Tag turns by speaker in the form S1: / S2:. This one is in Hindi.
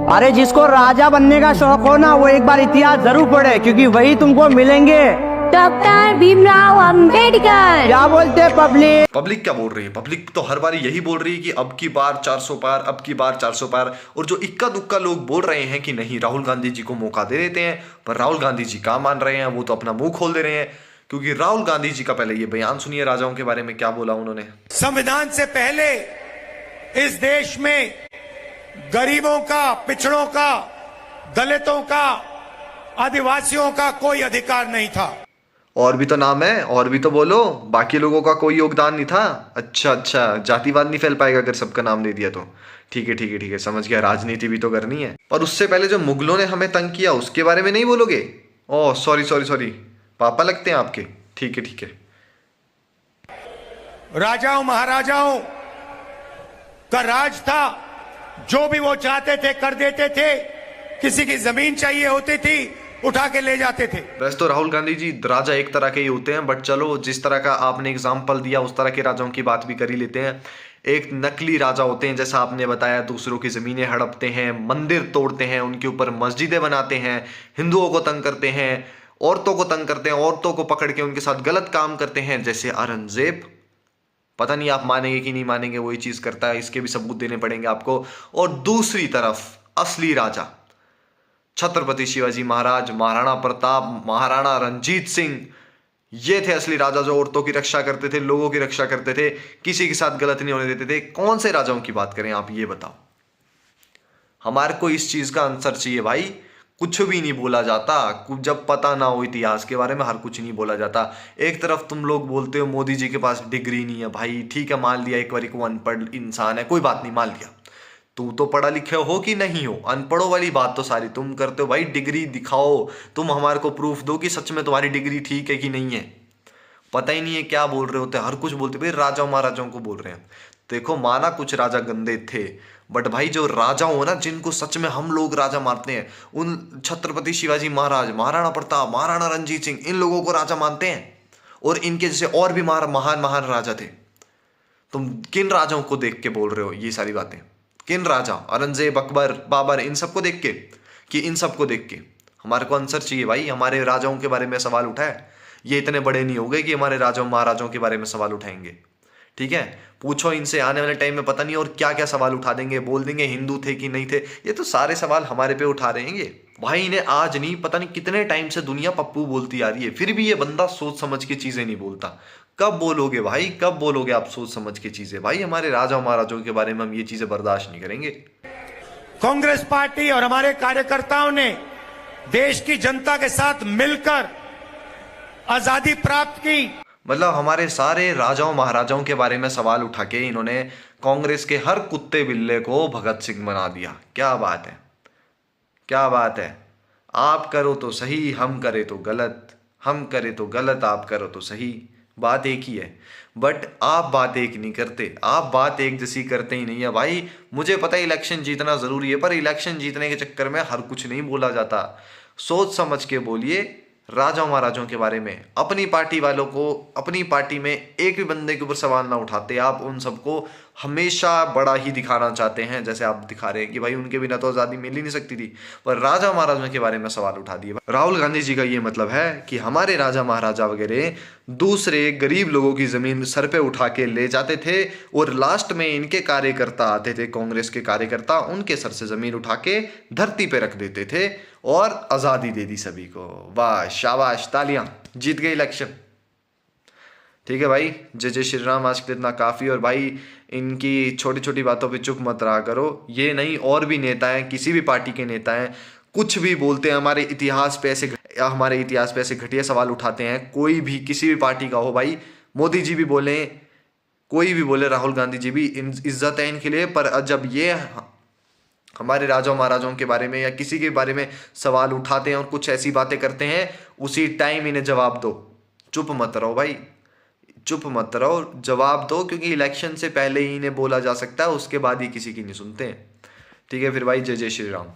S1: अरे जिसको राजा बनने का शौक हो ना, वो एक बार इतिहास जरूर पढ़े, क्योंकि वही तुमको मिलेंगे
S2: डॉक्टर भीमराव अंबेडकर।
S1: क्या बोलते हैं पब्लिक?
S3: पब्लिक क्या बोल रही है? पब्लिक तो हर बार यही बोल रही है कि अब की बार 400 पार, अब की बार 400 पार। और जो इक्का दुक्का लोग बोल रहे हैं कि नहीं राहुल गांधी जी को मौका दे देते हैं, पर राहुल गांधी जी कहाँ मान रहे हैं, वो तो अपना मुंह खोल दे रहे हैं। क्योंकि राहुल गांधी जी का पहले ये बयान सुनिए, राजाओं के बारे में क्या बोला उन्होंने।
S4: संविधान से पहले इस देश में गरीबों का, पिछड़ों का, दलितों का, आदिवासियों का कोई अधिकार नहीं था।
S3: और भी तो नाम है, और भी तो बोलो, बाकी लोगों का कोई योगदान नहीं था। अच्छा, जातिवाद नहीं फैल पाएगा अगर सबका नाम दे दिया तो। ठीक है, समझ गया, राजनीति भी तो करनी है। पर उससे पहले जो मुगलों ने हमें तंग किया उसके बारे में नहीं बोलोगे? ओह सॉरी, पापा लगते हैं आपके। ठीक है।
S4: राजाओं महाराजाओं का राज था, जो भी वो चाहते थे कर देते थे। किसी की जमीन चाहिए होती थी, उठा के ले जाते थे।
S3: वैसे तो राहुल गांधी जी राजा एक तरह के ही होते हैं, बट चलो जिस तरह का आपने एग्जाम्पल दिया उस तरह के राजाओं की बात भी कर ही लेते हैं। एक नकली राजा होते हैं, जैसा आपने बताया, दूसरों की जमीनें हड़पते हैं, मंदिर तोड़ते हैं, उनके ऊपर मस्जिदें बनाते हैं, हिंदुओं को तंग करते हैं, औरतों को तंग करते हैं, औरतों को पकड़ के उनके साथ गलत काम करते हैं, जैसे औरंगजेब। पता नहीं आप मानेंगे कि नहीं मानेंगे, वही चीज करता है, इसके भी सबूत देने पड़ेंगे आपको। और दूसरी तरफ असली राजा छत्रपति शिवाजी महाराज, महाराणा प्रताप, महाराणा रंजीत सिंह, ये थे असली राजा जो औरतों की रक्षा करते थे, लोगों की रक्षा करते थे, किसी के साथ गलत नहीं होने देते थे। कौन से राजाओं की बात करें आप, ये बताओ। हमारे को इस चीज का आंसर चाहिए भाई। कुछ भी नहीं बोला जाता जब पता ना हो इतिहास के बारे में, हर कुछ नहीं बोला जाता। एक तरफ तुम लोग बोलते हो मोदी जी के पास डिग्री नहीं है, भाई ठीक है मान लिया, एक बार को अनपढ़ इंसान है, कोई बात नहीं, मान लिया। तू तो पढ़ा लिखे हो कि नहीं हो, अनपढ़ों वाली बात तो सारी तुम करते हो। भाई डिग्री दिखाओ, तुम हमारे को प्रूफ दो कि सच में तुम्हारी डिग्री ठीक है कि नहीं है। पता ही नहीं है क्या बोल रहे होते, हर कुछ बोलते भाई राजाओं महाराजाओं को बोल रहे हैं। देखो माना कुछ राजा गंदे थे, बट भाई जो राजा हो ना, जिनको सच में हम लोग राजा मानते हैं, उन छत्रपति शिवाजी महाराज, महाराणा प्रताप, महाराणा रंजीत सिंह, इन लोगों को राजा मानते हैं। और इनके जैसे और भी महान राजा थे। तुम किन राजाओं को देख के बोल रहे हो ये सारी बातें? किन राजा? औरंगजेब, अकबर, बाबर, इन सबको देख के कि इन सबको देख के? हमारे को आंसर चाहिए भाई। हमारे राजाओं के बारे में सवाल उठाए, ये इतने बड़े नहीं हो गए कि हमारे राजाओं महाराजाओं के बारे में सवाल उठाएंगे। ठीक है, पूछो इनसे, आने वाले टाइम में पता नहीं और क्या क्या सवाल उठा देंगे, बोल देंगे हिंदू थे कि नहीं थे। ये तो सारे सवाल हमारे पे उठा रहे हैं ये भाई। इन्हें आज नहीं, पता नहीं कितने टाइम से दुनिया पप्पू बोलती आ रही है, फिर भी ये बंदा सोच समझ के चीजें नहीं बोलता। कब बोलोगे भाई, कब बोलोगे आप सोच समझ के चीजें? भाई हमारे राजा महाराजों के बारे में हम ये चीजें बर्दाश्त नहीं करेंगे।
S4: कांग्रेस पार्टी और हमारे कार्यकर्ताओं ने देश की जनता के साथ मिलकर आजादी प्राप्त की।
S3: मतलब हमारे सारे राजाओं महाराजाओं के बारे में सवाल उठा के इन्होंने कांग्रेस के हर कुत्ते बिल्ले को भगत सिंह बना दिया। क्या बात है, क्या बात है। आप करो तो सही, हम करे तो गलत, हम करे तो गलत, आप करो तो सही। बात एक ही है, बट आप बात एक नहीं करते, आप बात एक जैसी करते ही नहीं है भाई। मुझे पता है इलेक्शन जीतना जरूरी है, पर इलेक्शन जीतने के चक्कर में हर कुछ नहीं बोला जाता। सोच समझ के बोलिए राजाओं महाराजों के बारे में। अपनी पार्टी वालों को, अपनी पार्टी में एक भी बंदे के ऊपर सवाल ना उठाते, आप उन सबको हमेशा बड़ा ही दिखाना चाहते हैं, जैसे आप दिखा रहे हैं कि भाई उनके बिना तो आज़ादी मिल ही नहीं सकती थी, पर राजा महाराजों के बारे में सवाल उठा दिए। राहुल गांधी जी का ये मतलब है कि हमारे राजा महाराजा वगैरह दूसरे गरीब लोगों की जमीन सर पे उठा के ले जाते थे, और लास्ट में इनके कार्यकर्ता आते थे, कांग्रेस के कार्यकर्ता, उनके सर से जमीन उठा के धरती पे रख देते थे और आज़ादी दे दी सभी को। वाह, शाबाश, तालियां, जीत गए इलेक्शन। ठीक है भाई, जय जय श्री राम। आज के लिए इतना काफ़ी। और भाई इनकी छोटी छोटी बातों पे चुप मत रहा करो। ये नहीं, और भी नेता हैं, किसी भी पार्टी के नेता हैं, कुछ भी बोलते हैं, हमारे इतिहास पे ऐसे घटिया सवाल उठाते हैं। कोई भी किसी भी पार्टी का हो भाई, मोदी जी भी बोले, कोई भी बोले, राहुल गांधी जी भी, इज्जत है इनके लिए। पर जब ये हमारे राजाओं महाराजाओं के बारे में या किसी के बारे में सवाल उठाते हैं और कुछ ऐसी बातें करते हैं, उसी टाइम इन्हें जवाब दो। चुप मत रहो भाई, चुप मत रहो, जवाब दो, क्योंकि इलेक्शन से पहले ही इन्हें बोला जा सकता है, उसके बाद ही किसी की नहीं सुनते हैं। ठीक है फिर भाई, जय जय श्री राम।